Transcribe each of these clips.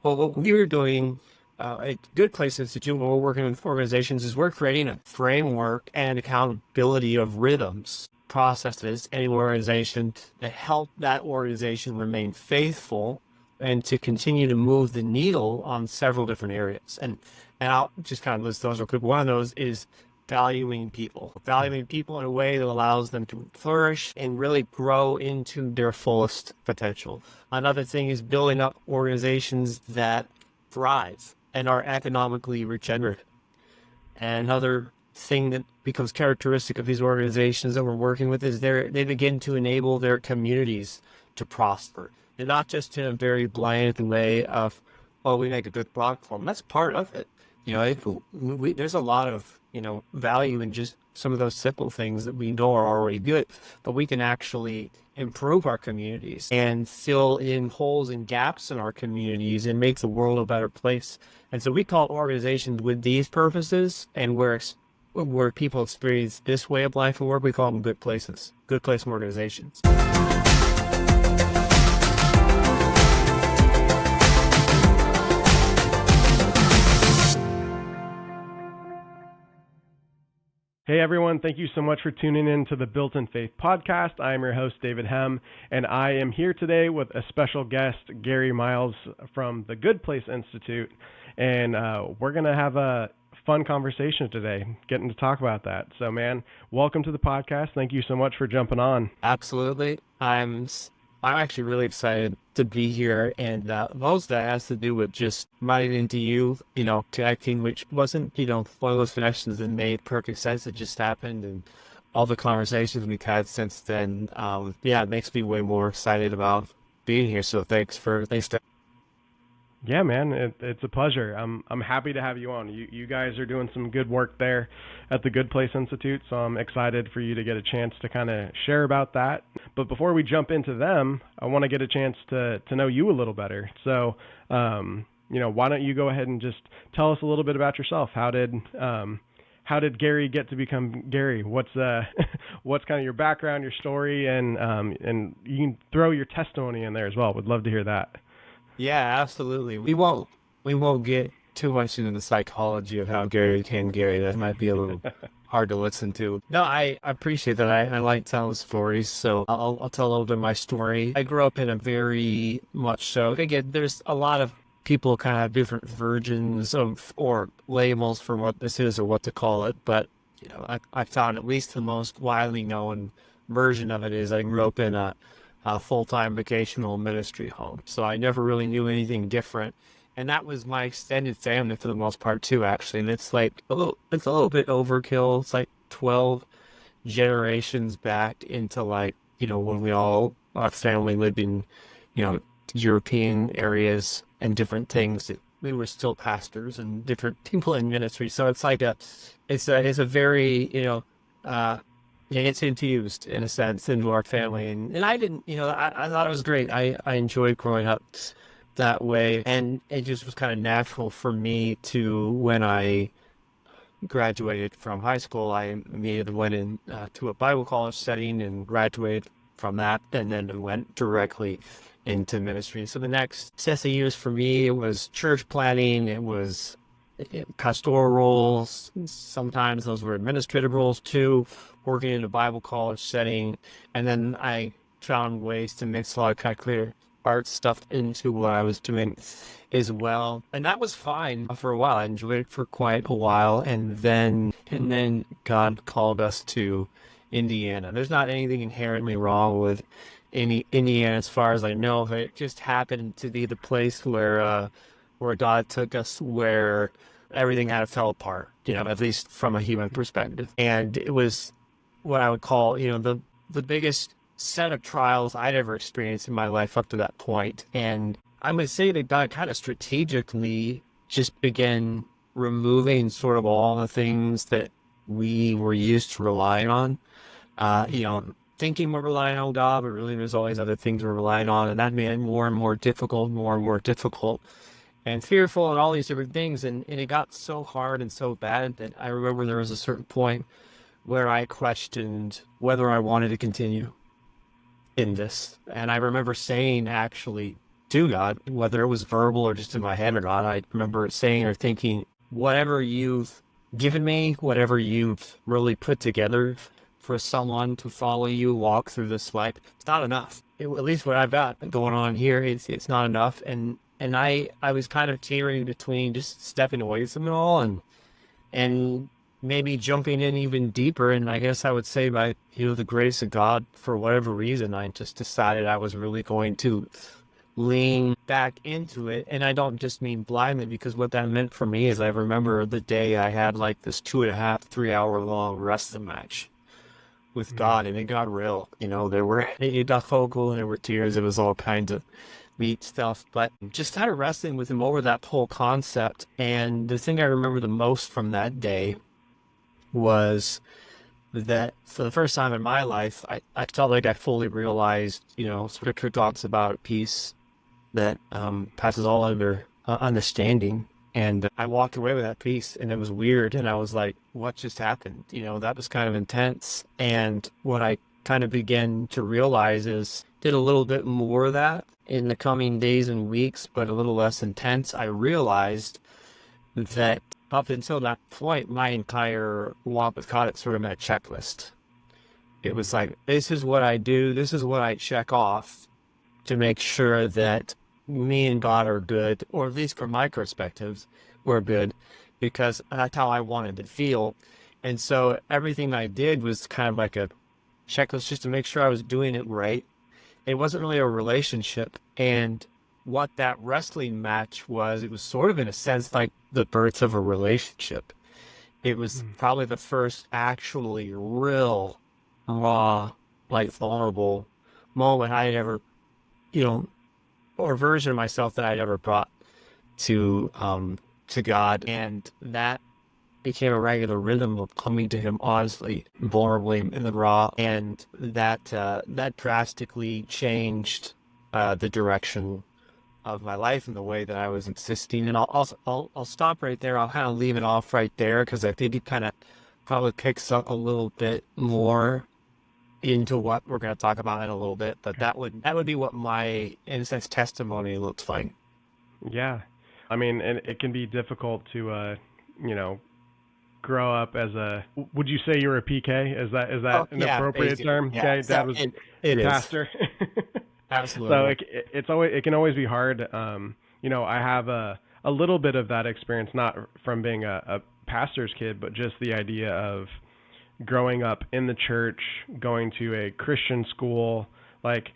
Well, what we were doing at Good Place Institute when we're working with organizations is we're creating a framework and accountability of rhythms, processes, any organization to help that organization remain faithful and to continue to move the needle on several different areas. And I'll just kind of list those real quick. One of those is valuing people in a way that allows them to flourish and really grow into their fullest potential. Another thing is building up organizations that thrive and are economically regenerative. And another thing that becomes characteristic of these organizations that we're working with is they begin to enable their communities to prosper. And not just in a very bland way of, oh, we make a good platform. That's part of it. There's a lot of, value in just some of those simple things that we know are already good, but we can actually improve our communities and fill in holes and gaps in our communities and make the world a better place. And so we call organizations with these purposes and where people experience this way of life and work, we call them good places, good place organizations. Hey everyone, thank you so much for tuning in to the Built in Faith podcast. I am your host, David Hemm, and I am here today with a special guest, Gary Miles from the Good Place Institute, and we're going to have a fun conversation today, getting to talk about that. So man, welcome to the podcast. Thank you so much for jumping on. Absolutely. I'm actually really excited to be here, and most of that has to do with just running into you, connecting, which wasn't, one of those connections that made perfect sense. It just happened, and all the conversations we've had since then, it makes me way more excited about being here. So thanks. Yeah, man, it's a pleasure. I'm happy to have you on. You guys are doing some good work there at the Good Place Institute, so I'm excited for you to get a chance to kind of share about that. But before we jump into them, I want to get a chance to know you a little better. So, why don't you go ahead and just tell us a little bit about yourself? How did Gary get to become Gary? What's kind of your background, your story, and you can throw your testimony in there as well. Would love to hear that. Yeah, absolutely. We won't get too much into the psychology of how Gary became Gary. That might be a little hard to listen to. No, I appreciate that. I like telling stories, so I'll tell a little bit of my story. I grew up in a very much so. Again, there's a lot of people kind of have different versions of or labels for what this is or what to call it, but I found at least the most widely known version of it is I grew up in a full-time vocational ministry home. So I never really knew anything different. And that was my extended family for the most part too, actually. And it's like it's a little bit overkill. It's like 12 generations back into when our family lived in, European areas and different things. We were still pastors and different people in ministry. So it's like it's a very, it's infused in a sense into our family, and I didn't, I thought it was great. I enjoyed growing up that way, and it just was kind of natural for me to, when I graduated from high school, I immediately went in to a Bible college setting and graduated from that, and then went directly into ministry. So the next set of years for me, it was church planning, it was pastoral roles, sometimes those were administrative roles too, working in a Bible college setting, and then I found ways to mix a lot of kind of clear art stuff into what I was doing as well, and that was fine for a while. I enjoyed it for quite a while, and then God called us to Indiana. There's not anything inherently wrong with Indiana as far as I know, but it just happened to be the place where God took us, where everything had fell apart, at least from a human perspective. And it was what I would call, the biggest set of trials I'd ever experienced in my life up to that point. And I would say that God kind of strategically just began removing sort of all the things that we were used to relying on. Thinking we're relying on God, but really there's always other things we're relying on. And that made it more and more difficult, and fearful and all these different things. And it got so hard and so bad that I remember there was a certain point where I questioned whether I wanted to continue in this. And I remember saying actually to God, whether it was verbal or just in my head or not. I remember saying or thinking, whatever you've given me, whatever you've really put together for someone to follow you, walk through this life, it's not enough. At least what I've got going on here, it's not enough. And I was kind of teetering between just stepping away from it all and maybe jumping in even deeper. And I guess I would say by, the grace of God, for whatever reason, I just decided I was really going to lean back into it. And I don't just mean blindly, because what that meant for me is I remember the day I had like this 2.5, 3 hour long wrestling match with God, and it got real. It got vocal and there were tears. It was all kinds of meat stuff, but just started wrestling with him over that whole concept. And the thing I remember the most from that day was that for the first time in my life, I felt like I fully realized, Scripture talks about peace that passes all understanding. And I walked away with that peace, and it was weird. And I was like, what just happened? That was kind of intense. And what I kind of began to realize is, did a little bit more of that in the coming days and weeks, but a little less intense. I realized that up until that point, my entire walk with God, it's sort of a checklist. It was like, this is what I do, this is what I check off to make sure that me and God are good, or at least from my perspectives, we're good, because that's how I wanted to feel. And so everything I did was kind of like a checklist just to make sure I was doing it right. It wasn't really a relationship. And what that wrestling match was, it was sort of in a sense like the birth of a relationship. It was probably the first actually real, raw, like vulnerable moment I had ever, or version of myself that I'd ever brought to God. And that became a regular rhythm of coming to him honestly, vulnerably, in the raw. And that drastically changed the direction of my life and the way that I was existing. And I'll stop right there. I'll kind of leave it off right there, because I think it kind of probably picks up a little bit more into what we're going to talk about in a little bit. But that would be what my, in a sense, testimony looks like. Yeah. I mean, and it can be difficult to, grow up as would you say you're a PK? Is that an appropriate basically, term? Yeah. Okay. Dad was it pastor. Absolutely. So it can always be hard. I have a little bit of that experience, not from being a pastor's kid, but just the idea of growing up in the church, going to a Christian school, like,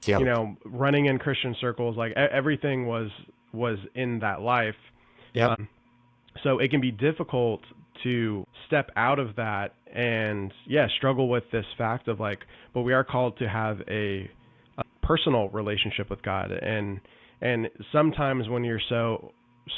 running in Christian circles, like everything was in that life. Yeah. So it can be difficult to step out of that and struggle with this fact of like, but we are called to have a personal relationship with God. And sometimes when you're so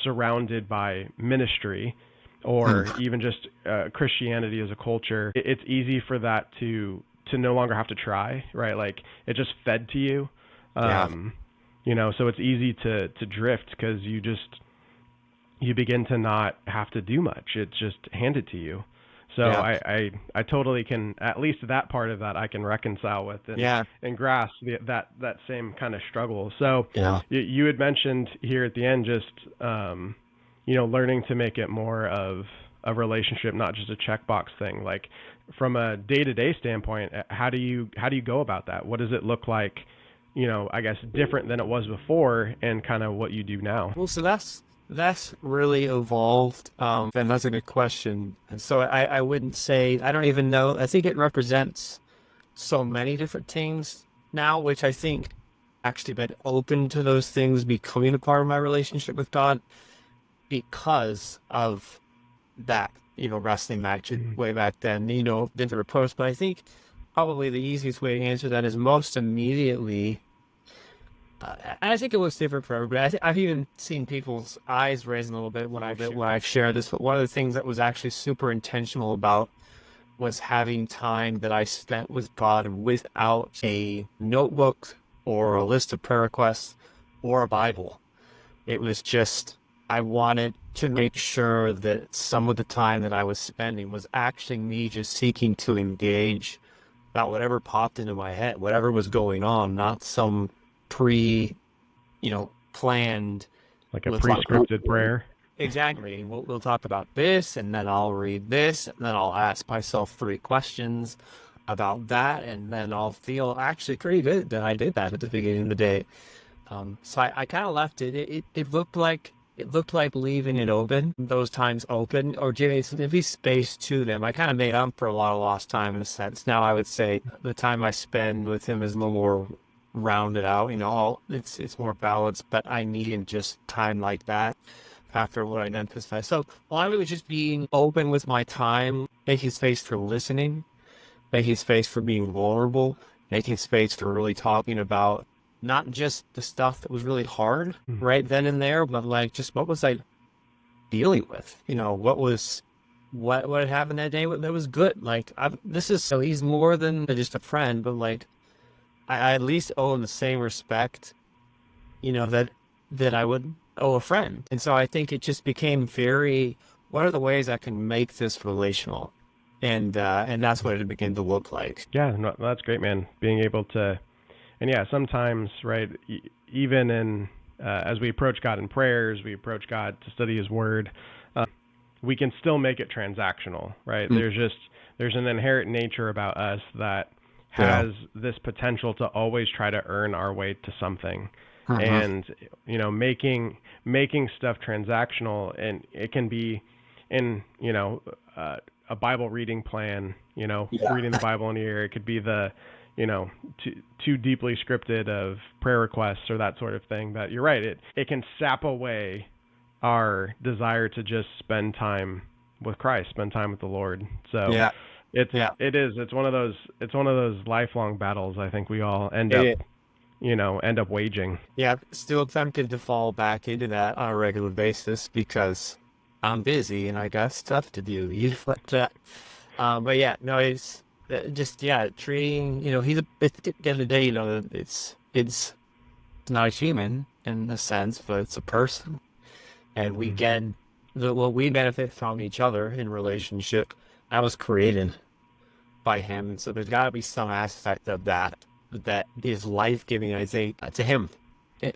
surrounded by ministry or even just Christianity as a culture, it's easy for that to no longer have to try, right? Like it just fed to you. So it's easy to drift because you begin to not have to do much. It's just handed to you. So I totally can, at least that part of that I can reconcile with and grasp that same kind of struggle. So you had mentioned here at the end, just, learning to make it more of a relationship, not just a checkbox thing. Like from a day-to-day standpoint, how do you go about that? What does it look like, I guess different than it was before and kind of what you do now? Well, so that's really evolved, and that's a good question. And so I wouldn't say, I don't even know, I think it represents so many different things now, which I think actually been open to those things becoming a part of my relationship with God because of that, wrestling match way back then, different posts. But I think probably the easiest way to answer that is most immediately, I think it looks different for everybody. I've even seen people's eyes raise a little bit when I share this. But one of the things that was actually super intentional about was having time that I spent with God without a notebook or a list of prayer requests or a Bible. It was just, I wanted to make sure that some of the time that I was spending was actually me just seeking to engage about whatever popped into my head, whatever was going on, not some planned. Like a We'll talk pre-scripted prayer. exactly. We'll talk about this, and then I'll read this, and then I'll ask myself 3 questions about that, and then I'll feel actually pretty good that I did that at the beginning of the day. So I kind of left it. It looked like leaving it open, those times open, or giving maybe space to them. I kind of made up for a lot of lost time in a sense. Now I would say the time I spend with him is a little more rounded out. It's more balanced, but I needed just time like that after what I emphasized. So a lot of it was just being open with my time, making space for listening, making space for being vulnerable, making space for really talking about not just the stuff that was really hard right then and there, but like just what was I dealing with? What had happened that day that was good. Like this is so he's more than just a friend, but like I at least owe him the same respect, that I would owe a friend. And so I think it just became very, what are the ways I can make this relational? And that's what it began to look like. Yeah, no, that's great, man. Being able to, and yeah, sometimes, right, even in, as we approach God in prayers, we approach God to study His Word, we can still make it transactional, right? There's an inherent nature about us that has this potential to always try to earn our way to something. And, making stuff transactional, and it can be in, a Bible reading plan, reading the Bible in a year. It could be the, too deeply scripted of prayer requests or that sort of thing. That you're right. It can sap away our desire to just spend time with Christ, spend time with the Lord. So it's one of those lifelong battles I think we all end up waging. Yeah, still tempted to fall back into that on a regular basis because I'm busy and I got stuff to do. You like that. But yeah, no, it's just, treating, he's at the end of the day, it's not a human in a sense, but it's a person. And we we benefit from each other in relationship. I was created by him. So there's got to be some aspect of that is life-giving, I think, to him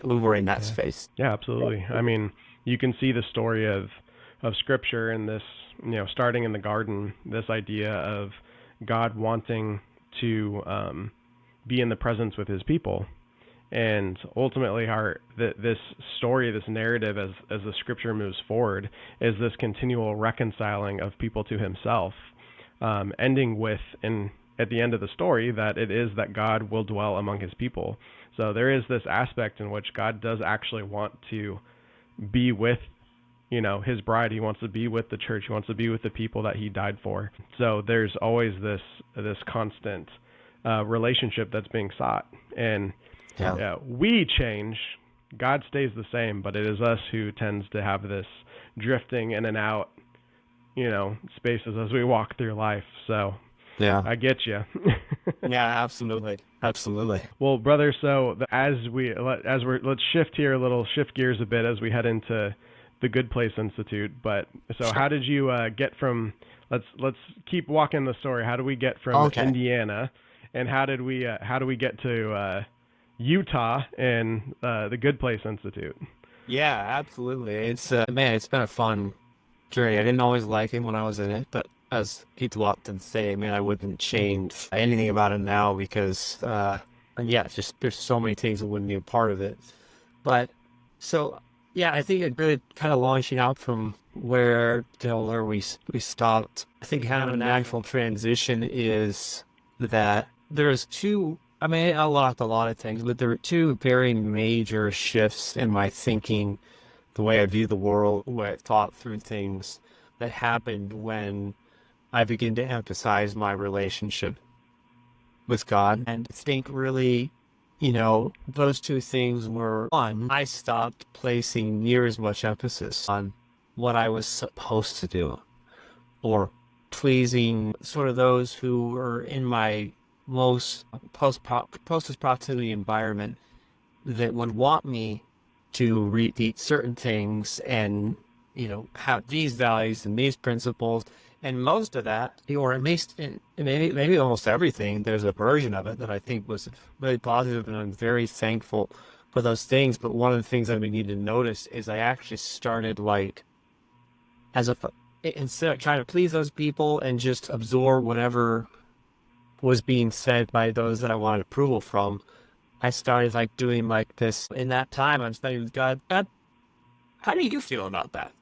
when we're in that space. Yeah, absolutely. I mean, you can see the story of Scripture in this, starting in the garden, this idea of God wanting to be in the presence with His people. And ultimately, this story, this narrative, as the Scripture moves forward, is this continual reconciling of people to Himself, ending with, at the end of the story, that it is that God will dwell among His people. So there is this aspect in which God does actually want to be with, His bride. He wants to be with the church. He wants to be with the people that He died for. So there's always this constant relationship that's being sought. And we change, God stays the same, but it is us who tends to have this drifting in and out, spaces as we walk through life. So I get you. Yeah, absolutely. Well, brother, so let's shift here a little, shift gears a bit as we head into the Good Place Institute. But so how did you get from, let's keep walking the story. How do we get from Indiana, and how do we get to Utah and the Good Place Institute? Yeah, absolutely. It's it's been a fun journey. I didn't always like it when I was in it, but as people often say, I wouldn't change anything about it now because it's just there's so many things that wouldn't be a part of it. But so I think it really kind of launching out from where we stopped. I think kind of a natural transition is that there's two. I unlocked a lot of things, but there were two very major shifts in my thinking, the way I view the world, the way I thought through things that happened when I began to emphasize my relationship with God. And I think really, those two things were, one, I stopped placing near as much emphasis on what I was supposed to do or pleasing sort of those who were in my most closest proximity environment that would want me to repeat certain things and have these values and these principles. And most of that, or at least maybe almost everything, there's a version of it that I think was really positive, and I'm very thankful for those things. But one of the things I began to notice is I actually started like, as a, instead of trying to please those people and just absorb whatever was being said by those that I wanted approval from, I started like doing like this. In that time, I'm saying, God, how do you feel about that?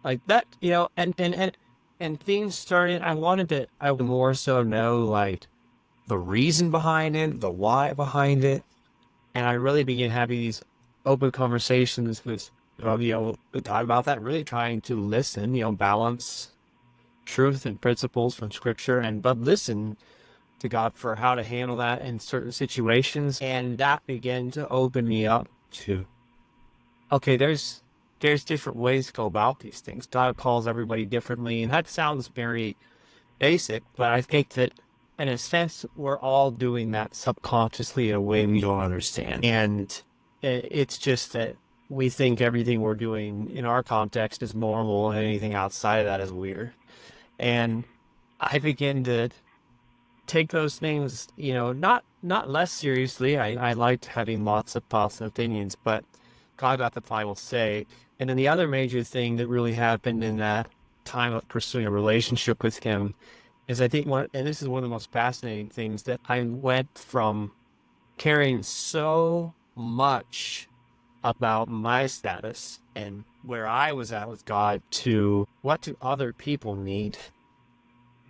Like that, and things started. I would more so know like the reason behind it, the why behind it, and I really began having these open conversations with, with God about that. Really trying to listen, balance truth and principles from Scripture, but listen to God for how to handle that in certain situations, and that began to open me up to, okay, there's different ways to go about these things. God calls everybody differently, and that sounds very basic, but I think that in a sense we're all doing that subconsciously in a way we don't understand. And it's just that we think everything we're doing in our context is normal and anything outside of that is weird. And I begin to take those things, not less seriously. I liked having lots of thoughts and opinions, but God got the final say. And then the other major thing that really happened in that time of pursuing a relationship with Him is, I think, and this is one of the most fascinating things, that I went from caring so much about my status and where I was at with God to what do other people need?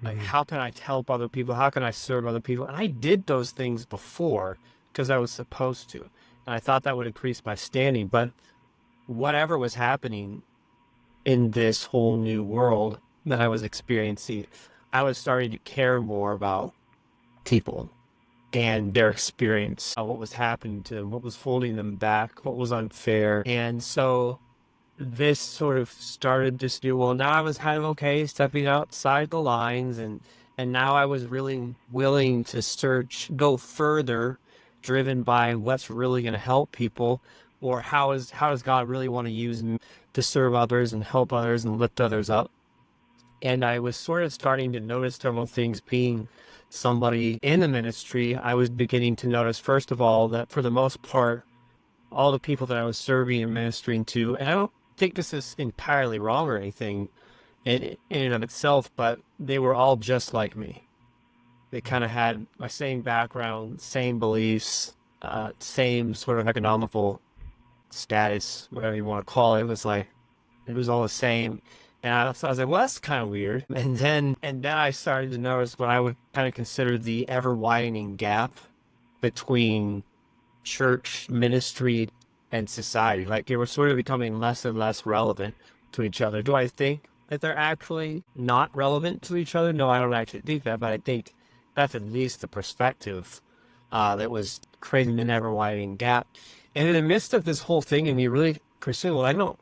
Like, how can I help other people? How can I serve other people? And I did those things before because I was supposed to. And I thought that would increase my standing. But whatever was happening in this whole new world that I was experiencing, I was starting to care more about people and their experience, what was happening to them, what was holding them back, what was unfair. And so this sort of started this new, well, now I was kind of okay stepping outside the lines, and now I was really willing to go further, driven by what's really going to help people, or how does God really want to use me to serve others and help others and lift others up. And I was sort of starting to notice several things. Being somebody in the ministry, I was beginning to notice, first of all, that for the most part, all the people that I was serving and ministering to, and I don't think this is entirely wrong or anything in and of itself, but they were all just like me. They kind of had my same background, same beliefs, same sort of economical status, whatever you want to call it. It was all the same. And I was like, well, that's kind of weird. And then I started to notice what I would kind of consider the ever widening gap between church, ministry, and society. Like, they were sort of becoming less and less relevant to each other. Do I think that they're actually not relevant to each other? No, I don't actually think that, but I think that's at least the perspective that was creating an ever widening gap. And in the midst of this whole thing, and you really pursue, well, I don't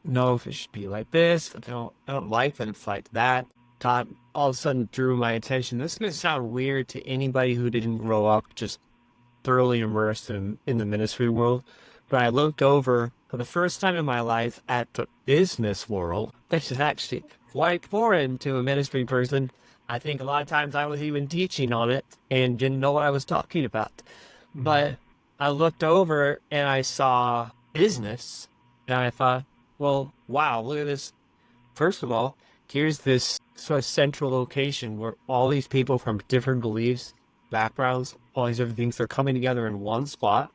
know if it should be like this. I don't like that it's like that. God all of a sudden drew my attention. This is going to sound weird to anybody who didn't grow up just thoroughly immersed in the ministry world. But I looked over for the first time in my life at the business world. This is actually quite foreign to a ministry person. I think a lot of times I was even teaching on it and didn't know what I was talking about. But I looked over and I saw business, and I thought, well, wow, look at this. First of all, here's this sort of central location where all these people from different beliefs, backgrounds, all these different things, they're coming together in one spot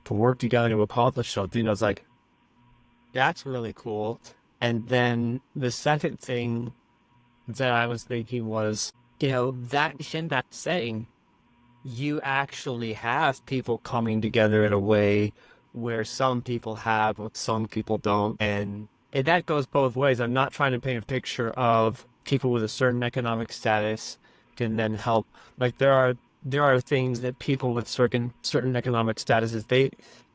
to work together to accomplish something. I was like, that's really cool. And then the second thing that I was thinking was, that saying, you actually have people coming together in a way where some people have what some people don't. And that goes both ways. I'm not trying to paint a picture of people with a certain economic status can then help. Like, there are things that people with certain economic statuses,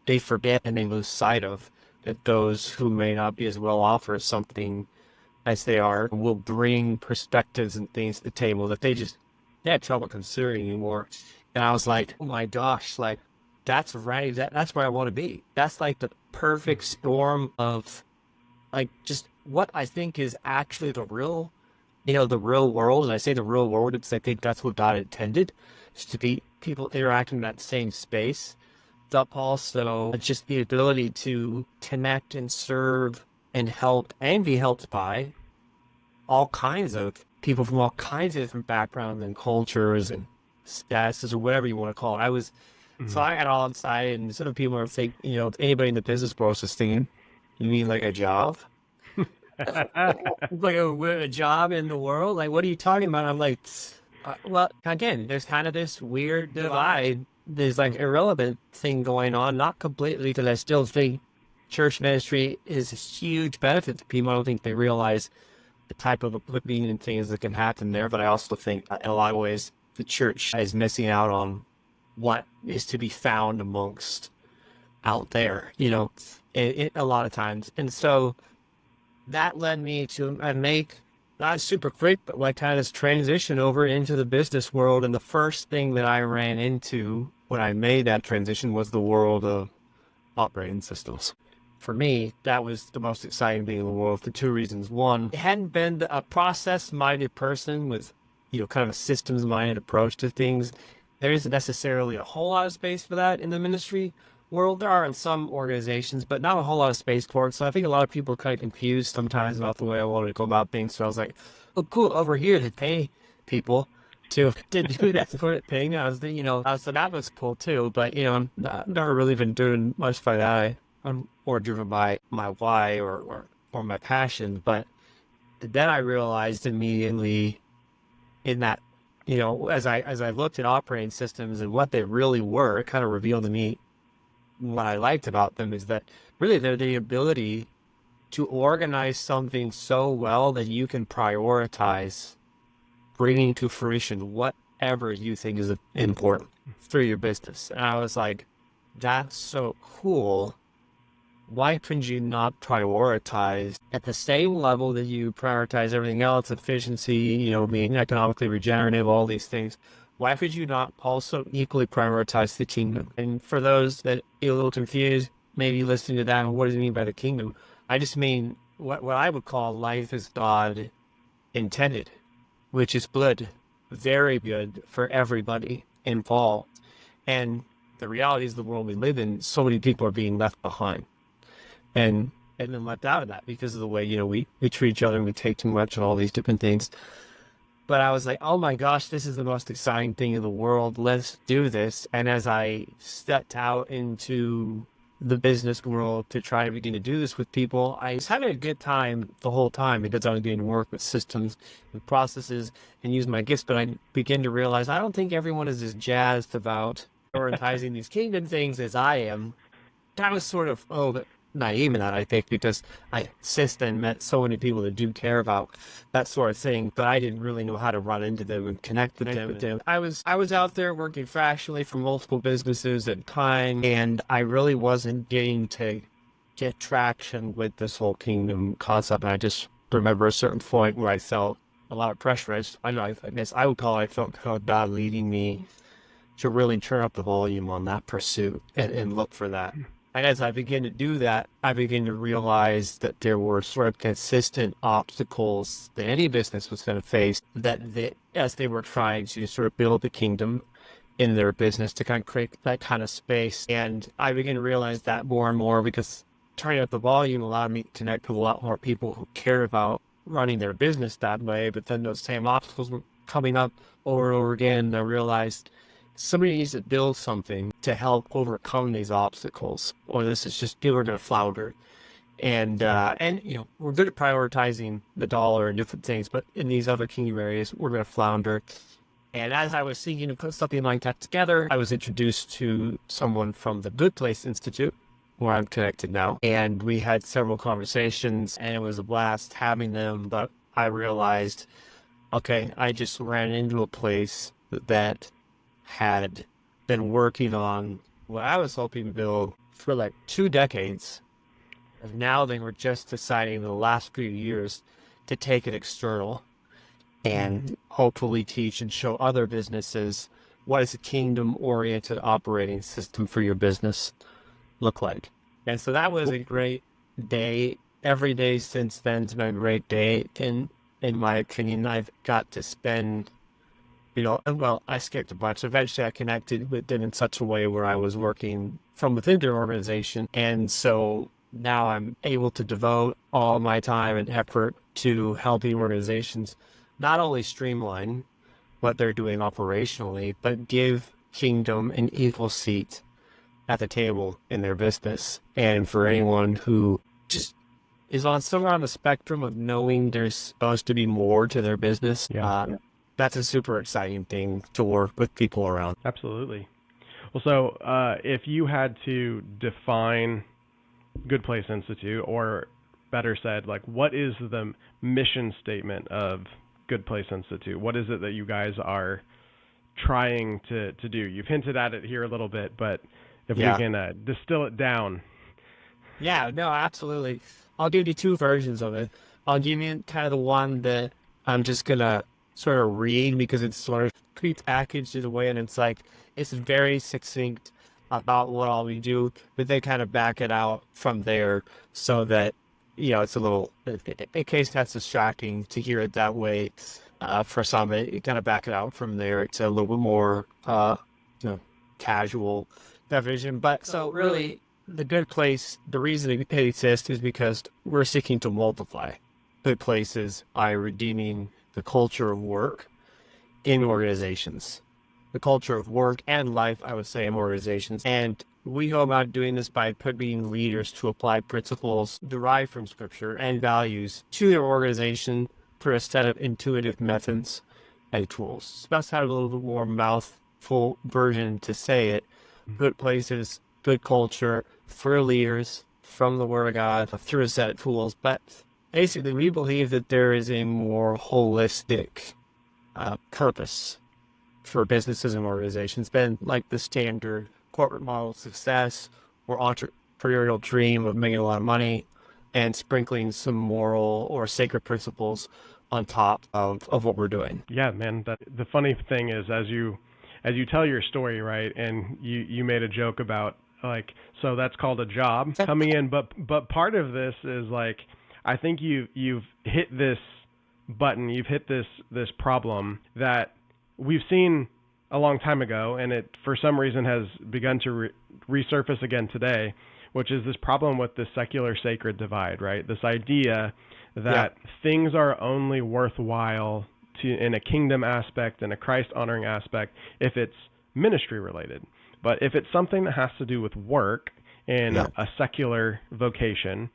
they forget and they lose sight of, that those who may not be as well off or something as they are will bring perspectives and things to the table that they had trouble considering anymore. And I was like, oh my gosh, like, that's right. That's where I want to be. That's like the perfect storm of, like, just what I think is actually the real world. And I say the real world because I think that's what God intended, is to be people interacting in that same space. up also just the ability to connect and serve and help and be helped by all kinds of people from all kinds of different backgrounds and cultures and statuses or whatever you want to call it. So I got all excited, and some people are saying, anybody in the business world is thinking, you mean like a job? Like a job in the world? Like, what are you talking about? I'm like, well, again, there's kind of this weird divide. There's like irrelevant thing going on, not completely, because I still think church ministry is a huge benefit to people. I don't think they realize the type of equipping and things that can happen there. But I also think in a lot of ways, the church is missing out on what is to be found amongst out there, a lot of times. And so that led me to make, not super quick, but like kind of this transition over into the business world. And the first thing that I ran into when I made that transition was the world of operating systems. For me, that was the most exciting thing in the world for two reasons. One, it hadn't been a process-minded person with, kind of a systems-minded approach to things. There isn't necessarily a whole lot of space for that in the ministry world. There are in some organizations, but not a whole lot of space for it. So I think a lot of people are kind of confused sometimes about the way I wanted to go about things. So I was like, oh, cool, over here to pay people to do that sort of thing. So that was cool too. But, I've never really been doing much by that. I'm more driven by my why or my passion. But then I realized immediately in that, as I looked at operating systems and what they really were, it kind of revealed to me what I liked about them is that really they're the ability to organize something so well that you can prioritize bringing to fruition whatever you think is important through your business. And I was like, that's so cool. Why could you not prioritize at the same level that you prioritize everything else, efficiency, being economically regenerative, all these things? Why could you not also equally prioritize the kingdom? And for those that are a little confused, maybe listening to that, what does it mean by the kingdom? I just mean what I would call life as God intended, which is good, very good for everybody involved. And the reality is the world we live in, so many people are being left behind. And then left out of that because of the way, we treat each other and we take too much and all these different things. But I was like, oh my gosh, this is the most exciting thing in the world. Let's do this. And as I stepped out into the business world to try to begin to do this with people, I was having a good time the whole time because I was getting to work with systems and processes and use my gifts. But I began to realize I don't think everyone is as jazzed about prioritizing these kingdom things as I am. That was sort of, naive in that, I think, because I since then met so many people that do care about that sort of thing, but I didn't really know how to run into them and connect with them. I was out there working fractionally for multiple businesses at the time, and I really wasn't getting to get traction with this whole kingdom concept. And I just remember a certain point where I felt a lot of pressure. I guess I would call it, I felt God leading me to really turn up the volume on that pursuit and look for that. And as I began to do that, I began to realize that there were sort of consistent obstacles that any business was going to face as they were trying to sort of build the kingdom in their business to kind of create that kind of space. And I began to realize that more and more because turning up the volume allowed me to connect with a lot more people who care about running their business that way. But then those same obstacles were coming up over and over again. And I realized somebody needs to build something to help overcome these obstacles, or this is just people are going to flounder. And we're good at prioritizing the dollar and different things, but in these other kingdom areas, we're going to flounder. And as I was thinking to put something like that together, I was introduced to someone from the Good Place Institute, where I'm connected now. And we had several conversations, and it was a blast having them. But I realized, okay, I just ran into a place that had been working on what I was hoping to build for like 2 decades. And now they were just deciding in the last few years to take it external and hopefully teach and show other businesses what does a kingdom-oriented operating system for your business look like. And so that was a great day. Every day since then has been a great day. In my opinion, I've got to spend And well, I skipped a bunch. Eventually I connected with them in such a way where I was working from within their organization. And so now I'm able to devote all my time and effort to helping organizations not only streamline what they're doing operationally, but give Kingdom an equal seat at the table in their business. And for anyone who just is on somewhere on the spectrum of knowing there's supposed to be more to their business, Yeah. that's a super exciting thing to work with people around. Absolutely. Well, so if you had to define Good Place Institute, or better said, like, what is the mission statement of Good Place Institute? What is it that you guys are trying to do? You've hinted at it here a little bit, but if we can distill it down. Yeah, no, absolutely. I'll give you two versions of it. I'll give you kind of the one that I'm just gonna sort of read because it's sort of prepackaged in a way, and it's very succinct about what all we do, but they kind of back it out from there so that it's a little, in case that's distracting to hear it that way. For some, it kind of back it out from there. It's a little bit more, casual definition. But so really, the good place, the reason it exists is because we're seeking to multiply good places by redeeming the culture of work in organizations, the culture of work and life, I would say, in organizations. And we go about doing this by putting leaders to apply principles derived from scripture and values to their organization through a set of intuitive methods and tools. It's best to have a little bit more mouthful version to say it. Good places, good culture for leaders from the Word of God through a set of tools. But basically, we believe that there is a more holistic purpose for businesses and organizations than like the standard corporate model of success or entrepreneurial dream of making a lot of money and sprinkling some moral or sacred principles on top of what we're doing. Yeah, man. The funny thing is, as you tell your story, right, and you made a joke about, like, so that's called a job coming in, but part of this is, like, I think you've hit this button, you've hit this problem that we've seen a long time ago, and it for some reason has begun to resurface again today, which is this problem with the secular sacred divide, right? This idea that things are only worthwhile in a kingdom aspect and a Christ honoring aspect if it's ministry related. But if it's something that has to do with work in a secular vocation,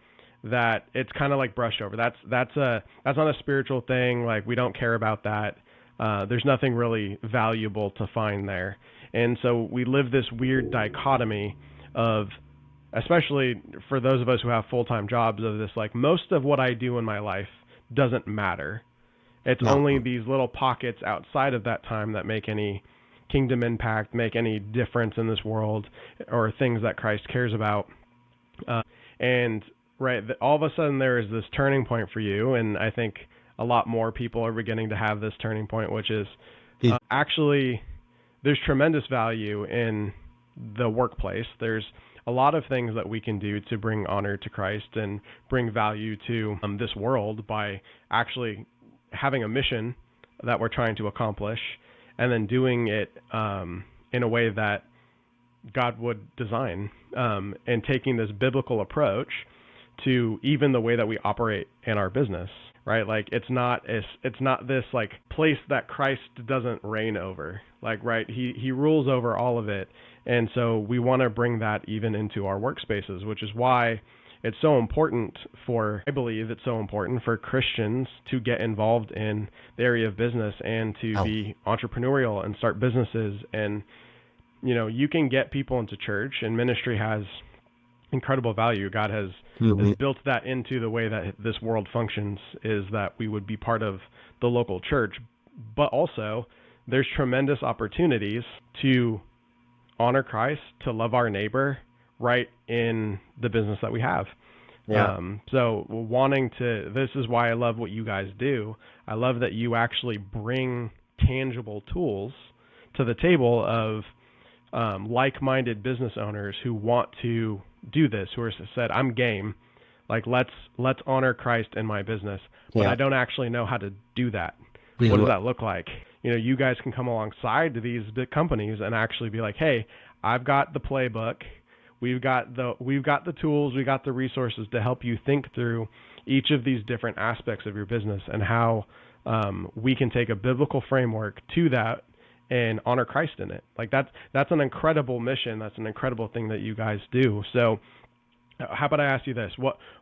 that it's kind of like brushed over. That's not a spiritual thing. Like, we don't care about that. There's nothing really valuable to find there. And so we live this weird dichotomy of, especially for those of us who have full-time jobs, of this, like, most of what I do in my life doesn't matter. It's only these little pockets outside of that time that make any kingdom impact, make any difference in this world, or things that Christ cares about. And right, all of a sudden there is this turning point for you, and I think a lot more people are beginning to have this turning point, which is actually there's tremendous value in the workplace. There's a lot of things that we can do to bring honor to Christ and bring value to this world by actually having a mission that we're trying to accomplish, and then doing it in a way that God would design, and taking this biblical approach to even the way that we operate in our business, right? Like, it's not this, like, place that Christ doesn't reign over, like, right? He rules over all of it. And so we want to bring that even into our workspaces, which is why it's so important I believe it's so important for Christians to get involved in the area of business and to be entrepreneurial and start businesses. And, you can get people into church, and ministry has incredible value. God has built that into the way that this world functions, is that we would be part of the local church. But also, there's tremendous opportunities to honor Christ, to love our neighbor right in the business that we have. So this is why I love what you guys do. I love that you actually bring tangible tools to the table of like-minded business owners who want to do this, who are said, I'm game. Like, let's honor Christ in my business, but I don't actually know how to do that. What does that look like? you guys can come alongside these big companies and actually be like, hey, I've got the playbook. We've got the tools, we got the resources to help you think through each of these different aspects of your business and how we can take a biblical framework to that and honor Christ in it. Like that's an incredible mission. That's an incredible thing that you guys do. So how about I ask you this?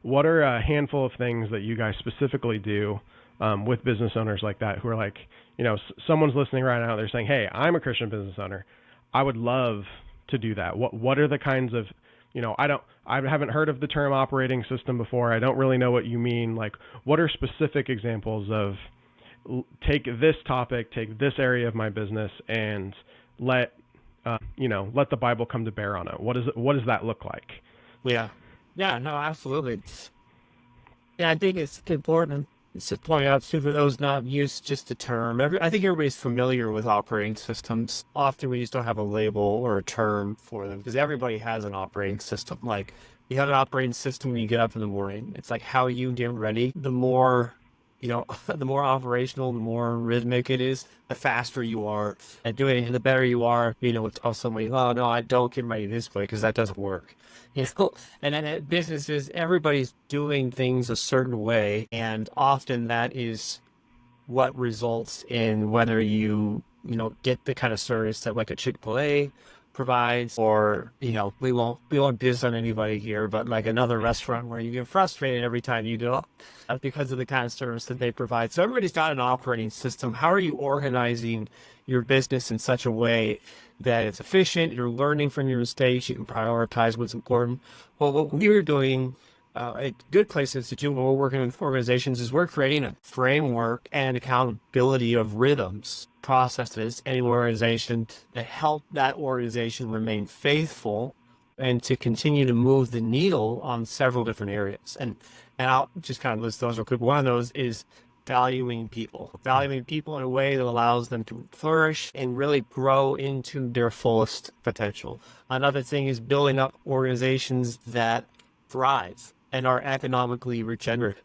What are a handful of things that you guys specifically do with business owners like that who are like, someone's listening right now, they're saying, hey, I'm a Christian business owner. I would love to do that. What are the kinds of, I haven't heard of the term operating system before. I don't really know what you mean. Like, what are specific examples of take this topic, take this area of my business, and let the Bible come to bear on it? What does that look like? Yeah. Yeah, no, absolutely. Yeah, I think it's important to point out too, for those not used just the term. I think everybody's familiar with operating systems. Often we just don't have a label or a term for them because everybody has an operating system. Like you have an operating system when you get up in the morning. It's like how you get ready. The more, the more operational, the more rhythmic it is, the faster you are at doing it, and the better you are, to tell somebody, oh, no, I don't get ready this way because that doesn't work. And then at businesses, everybody's doing things a certain way, and often that is what results in whether get the kind of service that like a Chick-fil-A provides, or we won't diss on anybody here, but like another restaurant where you get frustrated every time you go because of the kind of service that they provide. So everybody's got an operating system. How are you organizing your business in such a way that it's efficient, you're learning from your mistakes, you can prioritize what's important? Well, what we're doing at Good Place Institute, when we're working with organizations, is we're creating a framework and accountability of rhythms, processes, in an organization that help that organization remain faithful and to continue to move the needle on several different areas. And I'll just kind of list those real quick. One of those is valuing people in a way that allows them to flourish and really grow into their fullest potential. Another thing is building up organizations that thrive and are economically regenerative.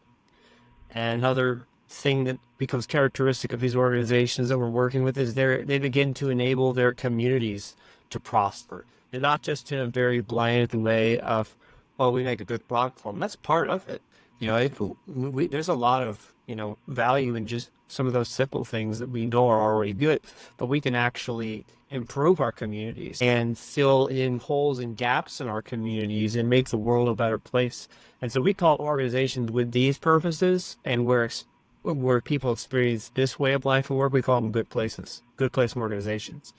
And another thing that becomes characteristic of these organizations that we're working with is they begin to enable their communities to prosper. And not just in a very bland way of, well, we make a good platform. That's part of it. There's a lot of, value in just some of those simple things that we know are already good, but we can actually improve our communities and fill in holes and gaps in our communities and make the world a better place. And so we call organizations with these purposes and where people experience this way of life and work, we call them good places, good place organizations.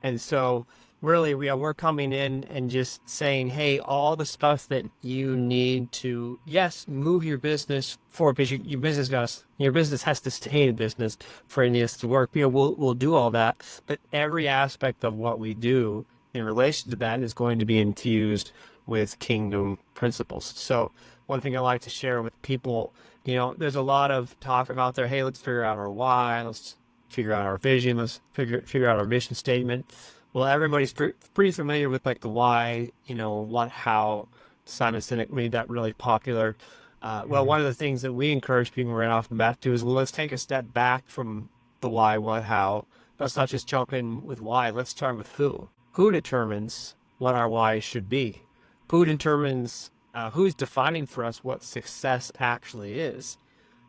And so really, we're coming in and just saying, hey, all the stuff that you need to, yes, move your business forward, because your business has to stay in business for any of this to work. We'll do all that, but every aspect of what we do in relation to that is going to be infused with kingdom principles. So one thing I like to share with people, there's a lot of talk about there, hey, let's figure out our why, let's figure out our vision, let's figure out our mission statement. Well, everybody's pretty familiar with like the why, how Simon Sinek made that really popular. Well, one of the things that we encourage people right off the bat to is, well, let's take a step back from the why, what, how. Let's not just jump in with why. Let's start with who. Who determines what our why should be? Who determines, who's defining for us what success actually is?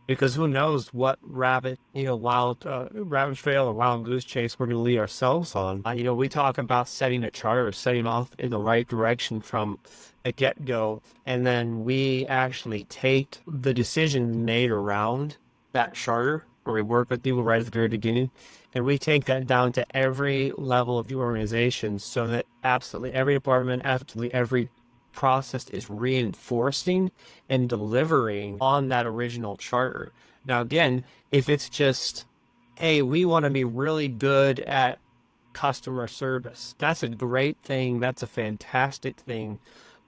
Because who knows what rabbit trail or wild goose chase we're going to lead ourselves on. We talk about setting a charter, setting off in the right direction from a get-go, and then we actually take the decision made around that charter, where we work with people right at the very beginning, and we take that down to every level of the organization so that absolutely every department, absolutely every process is reinforcing and delivering on that original charter. Now, again, if it's just, hey, we want to be really good at customer service, that's a great thing. That's a fantastic thing.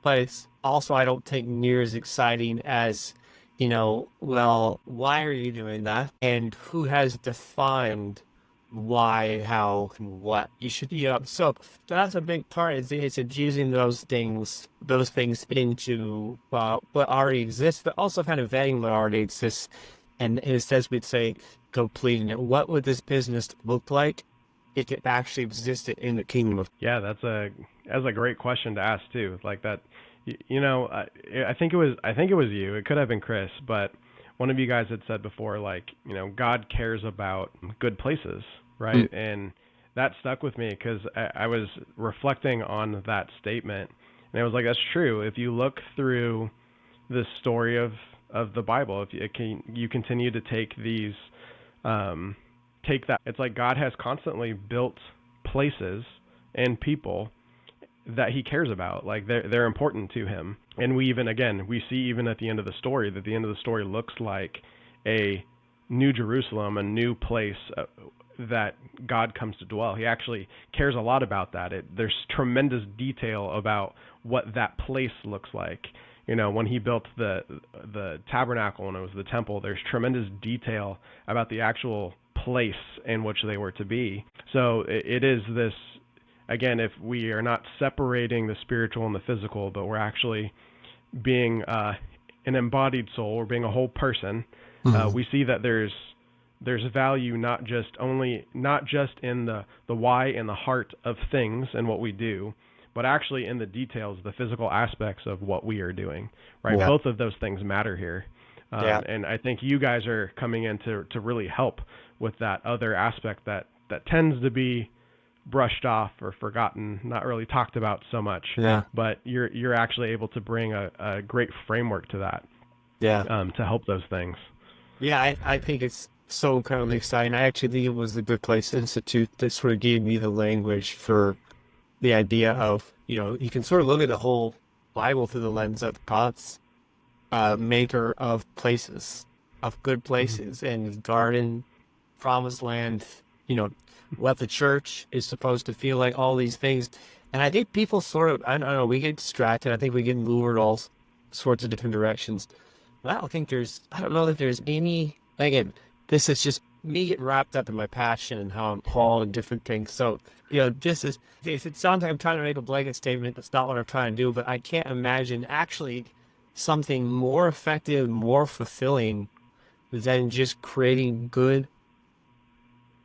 But it's also, I don't think, near as exciting as, well, why are you doing that? And who has defined why, how, and what you should be up. So that's a big part. It's infusing those things into what already exists, but also kind of vetting what already exists And instead we'd say, completing it. What would this business look like if it actually existed in the kingdom of? Yeah, that's a great question to ask too. Like that, you know, I think it was you. It could have been Chris, but one of you guys had said before, like, you know, God cares about good places, right? And that stuck with me because I was reflecting on that statement, and I was like, that's true. If you look through the story of the Bible, if you continue to take these take that, it's like God has constantly built places and people that he cares about, like they're important to him. And we even, again, we see even at the end of the story that the end of the story looks like a new Jerusalem, a new place that God comes to dwell. He actually cares a lot about that. There's tremendous detail about what that place looks like. You know, when he built the tabernacle and it was the temple, there's tremendous detail about the actual place in which they were to be. So it is this, again, if we are not separating the spiritual and the physical, but we're actually being an embodied soul, or being a whole person, we see that there's value not just in the why and the heart of things and what we do, but actually in the details, the physical aspects of what we are doing, right? Yeah. Both of those things matter here. Yeah. And I think you guys are coming in to really help with that other aspect that tends to be brushed off or forgotten, not really talked about so much. Yeah. But you're actually able to bring a great framework to that, Yeah. to help those things. Yeah. I think it's so incredibly exciting. I actually think it was the Good Place Institute that sort of gave me the language for the idea of, you can sort of look at the whole Bible through the lens of God's maker of places, of good places, and garden, promised land, what the church is supposed to feel like, all these things. And I think people sort of, I don't know, we get distracted. I think we get lured all sorts of different directions. But I don't know that there's any, again, this is just me getting wrapped up in my passion and how I'm called and different things. So, just as, if it sounds like I'm trying to make a blanket statement, that's not what I'm trying to do, but I can't imagine actually something more effective, more fulfilling than just creating good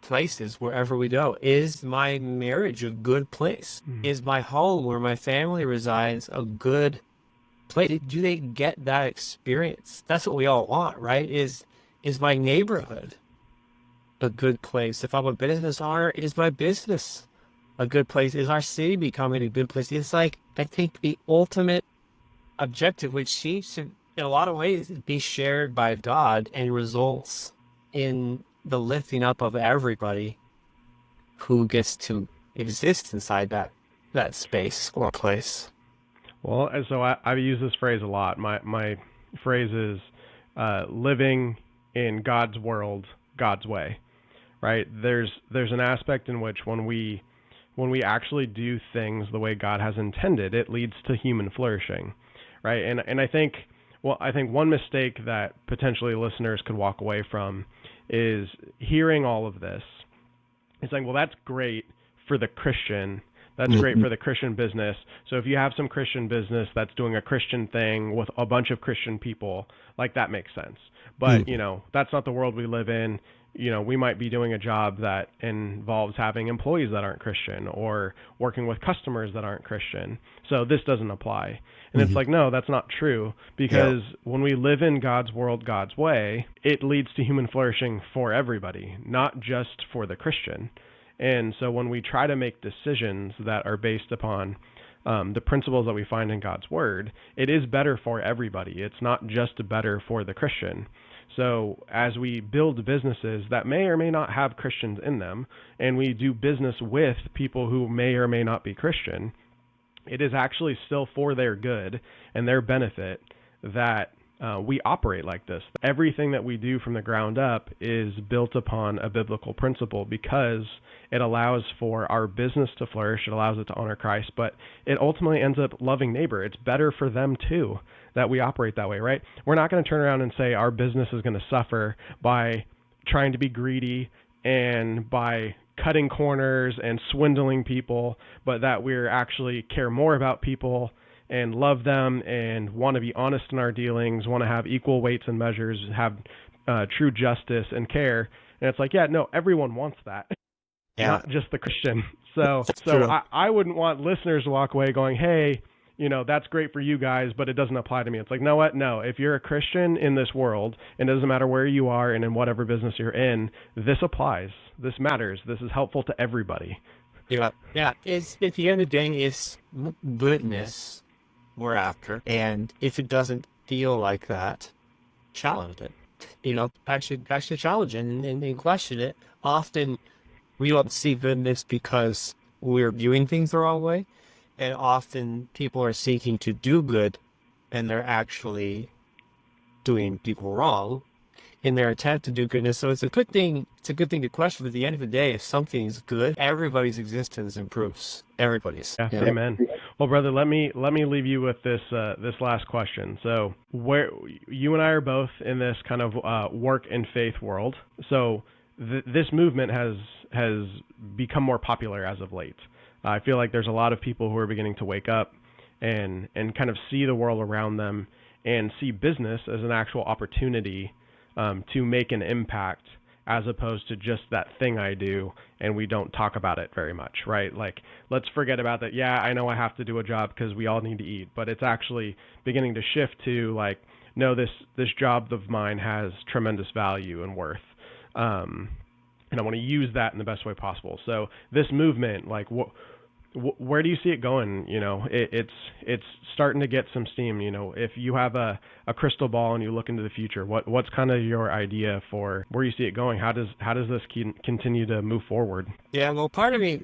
places wherever we go. Is my marriage a good place? Is my home where my family resides a good place? Do they get that experience? That's what we all want, right? Is my neighborhood a good place? If I'm a business owner, is my business a good place? Is our city becoming a good place? It's like, I think the ultimate objective, which seems to, in a lot of ways, be shared by God and results in the lifting up of everybody who gets to exist inside that space or place. Well, and so I use this phrase a lot. My phrase is living in God's world, God's way. Right? There's an aspect in which when we actually do things the way God has intended, it leads to human flourishing. Right? And I think one mistake that potentially listeners could walk away from is hearing all of this. It's like, well, that's great for the Christian. That's great for the Christian business. So if you have some Christian business that's doing a Christian thing with a bunch of Christian people, like, that makes sense. But, that's not the world we live in. We might be doing a job that involves having employees that aren't Christian, or working with customers that aren't Christian. So this doesn't apply. And it's like, no, that's not true, because when we live in God's world, God's way, it leads to human flourishing for everybody, not just for the Christian. And so when we try to make decisions that are based upon the principles that we find in God's word, it is better for everybody. It's not just better for the Christian. So as we build businesses that may or may not have Christians in them, and we do business with people who may or may not be Christian, it is actually still for their good and their benefit that we operate like this. Everything that we do from the ground up is built upon a biblical principle, because it allows for our business to flourish. It allows it to honor Christ, but it ultimately ends up loving neighbor. It's better for them too that we operate that way, right? We're not going to turn around and say our business is going to suffer by trying to be greedy and by cutting corners and swindling people, but that we're actually care more about people and love them and want to be honest in our dealings, want to have equal weights and measures, have true justice and care. And it's like, yeah, no, everyone wants that, Yeah, not just the Christian. So true. I wouldn't want listeners to walk away going, hey, that's great for you guys, but it doesn't apply to me. It's like, no, what? No, if you're a Christian in this world, and it doesn't matter where you are and in whatever business you're in, this applies. This matters. This is helpful to everybody. Yeah. It's at the end of the day, it's goodness we're after, and if it doesn't feel like that, challenge it. Actually challenge it and question it. Often we don't see goodness because we're viewing things the wrong way, and often people are seeking to do good, and they're actually doing people wrong in their attempt to do goodness. So it's a good thing. It's a good thing to question. But at the end of the day, if something's good, everybody's existence improves. Everybody's. Yeah, amen. Well, brother, let me leave you with this last question. So, where you and I are both in this kind of work and faith world. So, this movement has become more popular as of late. I feel like there's a lot of people who are beginning to wake up and kind of see the world around them and see business as an actual opportunity to make an impact, as opposed to just that thing I do and we don't talk about it very much, right? Like, let's forget about that. Yeah, I know I have to do a job because we all need to eat, but it's actually beginning to shift to like, no, this job of mine has tremendous value and worth. And I want to use that in the best way possible. So this movement, like, where do you see it going? It's starting to get some steam. If you have a crystal ball and you look into the future, what's kind of your idea for where you see it going? How does this continue to move forward? Yeah, well, part of me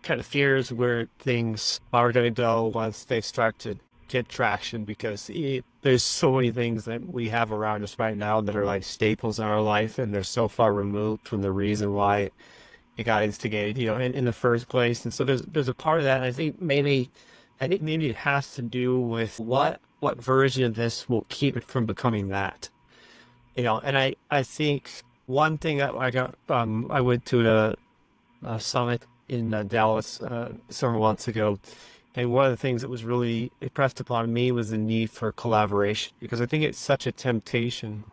kind of fears where things are going to go once they start to get traction, because there's so many things that we have around us right now that are like staples in our life, and they're so far removed from the reason why it got instigated, in the first place. And so there's a part of that. And I think maybe it has to do with what version of this will keep it from becoming that. And I think one thing that I went to a summit in Dallas several months ago, and one of the things that was really impressed upon me was the need for collaboration, because I think it's such a temptation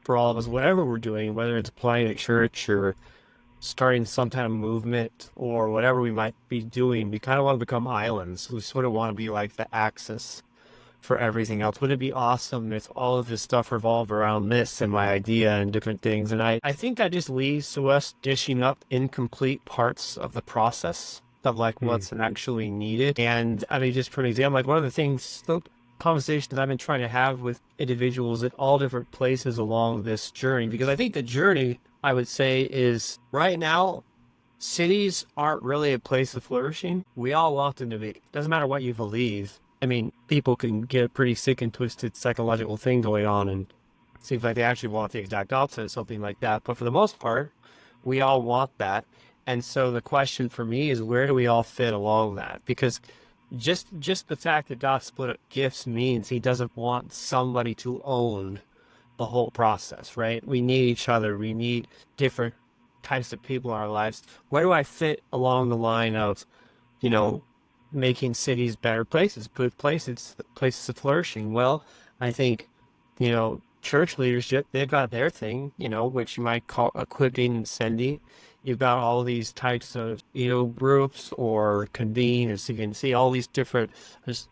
for all of us, whatever we're doing, whether it's applying at church or starting some kind of movement or whatever we might be doing. We kind of want to become islands. We sort of want to be like the axis for everything else. Wouldn't it be awesome if all of this stuff revolved around this and my idea and different things? And I think that just leads to us dishing up incomplete parts of the process of like what's actually needed. And I mean, just for an example, like one of the conversations I've been trying to have with individuals at all different places along this journey, because I think the journey, I would say, is right now, cities aren't really a place of flourishing. We all want them to be. Doesn't matter what you believe. I mean, people can get a pretty sick and twisted psychological thing going on, and it seems like they actually want the exact opposite, something like that. But for the most part, we all want that. And so the question for me is, where do we all fit along that? Because just the fact that God split up gifts means he doesn't want somebody to own the whole process, right? We need each other. We need different types of people in our lives. Where do I fit along the line of, making cities better places, good places of flourishing? Well, I think, church leadership, they've got their thing, which you might call equipping and sending. You've got all these types of, groups or convene, as you can see, all these different, there's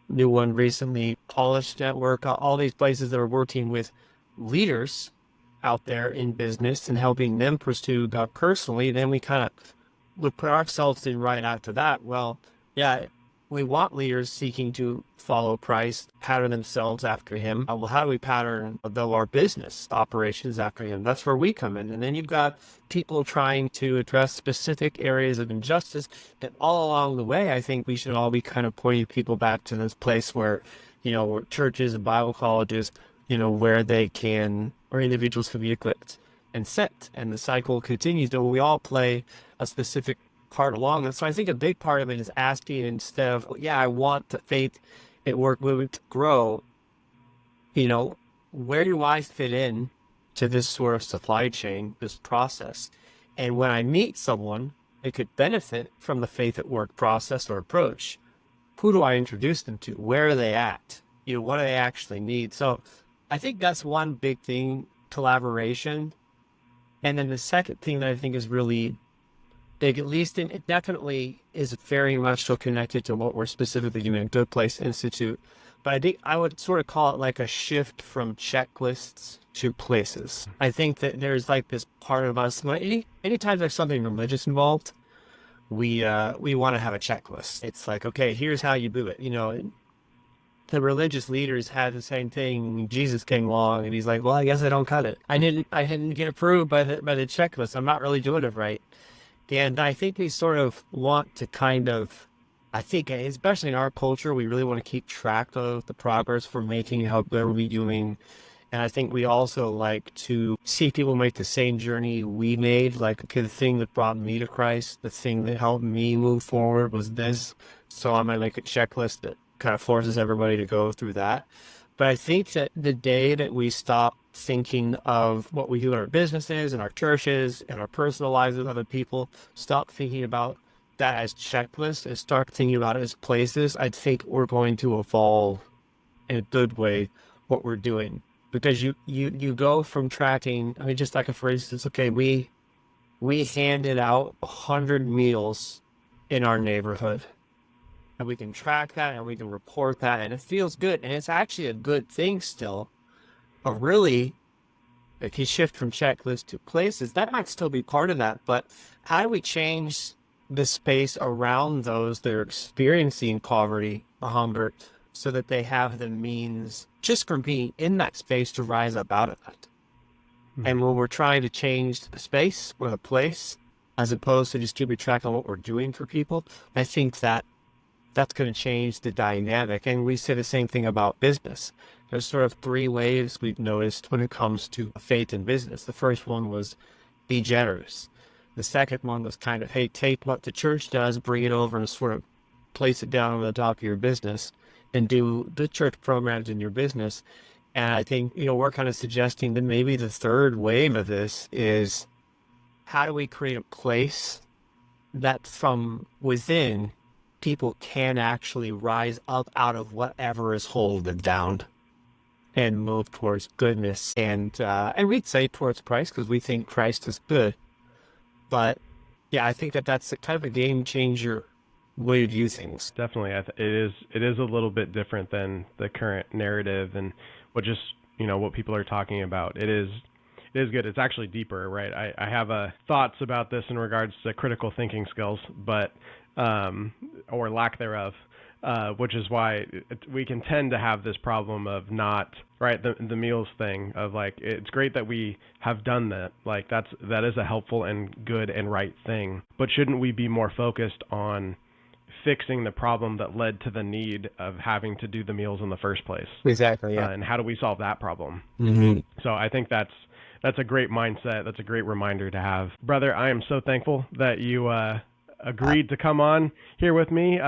new one recently, Polish Network, all these places that are working with leaders out there in business and helping them pursue God personally. Then we kind of would put ourselves in right after that. Well, yeah, we want leaders seeking to follow Christ, pattern themselves after him. Well, how do we pattern our business operations after him? That's where we come in. And then you've got people trying to address specific areas of injustice. And all along the way, I think we should all be kind of pointing people back to this place where, where churches and Bible colleges, where they can, or individuals can be equipped and sent. And the cycle continues. We all play a specific part along. And so I think a big part of it is asking, instead of, I want the faith at work movement to grow, where do I fit in to this sort of supply chain, this process? And when I meet someone that could benefit from the faith at work process or approach, who do I introduce them to? Where are they at? What do they actually need? So I think that's one big thing, collaboration. And then the second thing that I think is really big, at least it definitely is very much so connected to what we're specifically doing at Good Place Institute. But I think I would sort of call it like a shift from checklists to places. I think that there's like this part of us, anytime there's something religious involved, we want to have a checklist. It's like, okay, here's how you do it. The religious leaders had the same thing. Jesus came along and he's like, well, I guess I don't cut it. I didn't get approved by the checklist. I'm not really doing it right. And I think we sort of want to I think, especially in our culture, we really want to keep track of the progress we're making, how good we're doing. And I think we also like to see people make the same journey we made. Like, okay, the thing that brought me to Christ, the thing that helped me move forward was this. So I'm going to make a checklist that kind of forces everybody to go through that. But I think that the day that we stop thinking of what we do in our businesses and our churches and our personal lives with other people, stop thinking about that as checklists and start thinking about it as places, I think we're going to evolve in a good way what we're doing. Because you go from tracking, I mean, just like for instance, okay, we handed out 100 meals in our neighborhood. And we can track that and we can report that, and it feels good. And it's actually a good thing still. But really, if you shift from checklists to places, that might still be part of that. But how do we change the space around those that are experiencing poverty, hunger, so that they have the means just from being in that space to rise up out of it? And when we're trying to change the space or the place, as opposed to just keeping track on what we're doing for people, I think that's going to change the dynamic. And we say the same thing about business. There's sort of three waves we've noticed when it comes to faith in business. The first one was be generous. The second one was kind of, hey, take what the church does, bring it over and sort of place it down on the top of your business and do the church programs in your business. And I think, we're kind of suggesting that maybe the third wave of this is how do we create a place that from within people can actually rise up out of whatever is holding them down and move towards goodness. And we'd say towards Christ because we think Christ is good. But yeah, I think that's a kind of a game changer way to view things. Definitely. It is a little bit different than the current narrative and what people are talking about. It is good. It's actually deeper, right? I have thoughts about this in regards to critical thinking skills, but or lack thereof, which is why we can tend to have this problem of not, right, the meals thing of like, it's great that we have done that. Like that is a helpful and good and right thing, but shouldn't we be more focused on fixing the problem that led to the need of having to do the meals in the first place? Exactly, yeah. And how do we solve that problem? Mm-hmm. So I think that's a great mindset. That's a great reminder to have. Brother, I am so thankful that you agreed to come on here with me.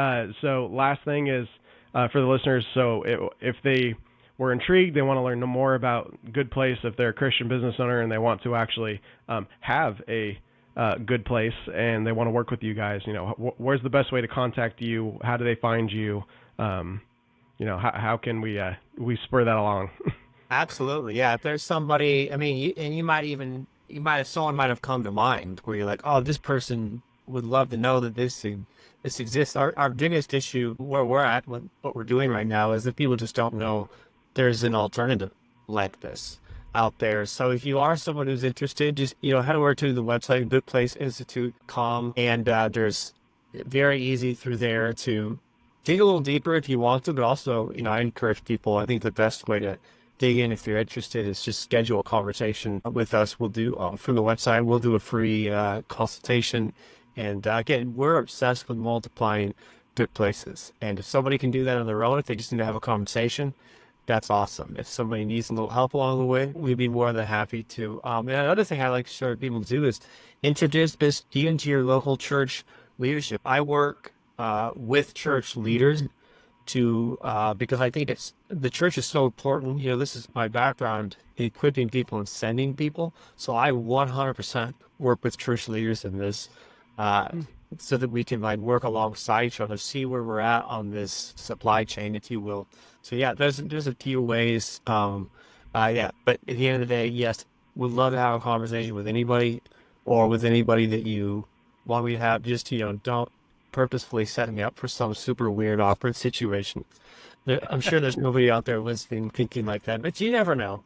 So last thing is for the listeners, so if they were intrigued, they want to learn more about Good Place, if they're a Christian business owner and they want to actually have a Good Place and they want to work with you guys, where's the best way to contact you? How do they find you? How can we spur that along? Absolutely, yeah. If there's somebody, I mean, someone might have come to mind where you're like, oh, this person would love to know that this exists. Our biggest issue where we're at, what we're doing right now, is that people just don't know there's an alternative like this out there. So if you are someone who's interested, just head over to the website goodplaceinstitute.com, and there's very easy through there to dig a little deeper if you want to. But also, I encourage people. I think the best way to dig in if you're interested is just schedule a conversation with us. We'll do from the website. We'll do a free consultation. And again, we're obsessed with multiplying Good Places. And if somebody can do that on their own, if they just need to have a conversation, that's awesome. If somebody needs a little help along the way, we'd be more than happy to. And another thing I like to show people to do is introduce this into your local church leadership. I work with church leaders because I think the church is so important. This is my background, equipping people and sending people. So I 100% work with church leaders in this. so that we can like work alongside each other, see where we're at on this supply chain, if you will. So yeah, there's a few ways. Yeah, but at the end of the day, yes, would love to have a conversation with anybody, or with anybody that you want me to have. Just don't purposefully set me up for some super weird, awkward situation. I'm sure there's nobody out there listening thinking like that, but you never know.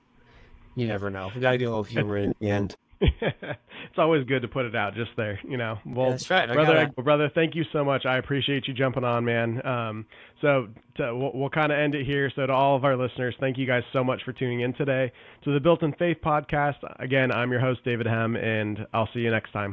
You never know. We gotta get a little humor in the end. It's always good to put it out just there, Yeah, Well, that's right. brother, thank you so much. I appreciate you jumping on, man. We'll kind of end it here. So to all of our listeners, thank you guys so much for tuning in today to the Built in Faith podcast. Again, I'm your host, David Hemm, and I'll see you next time.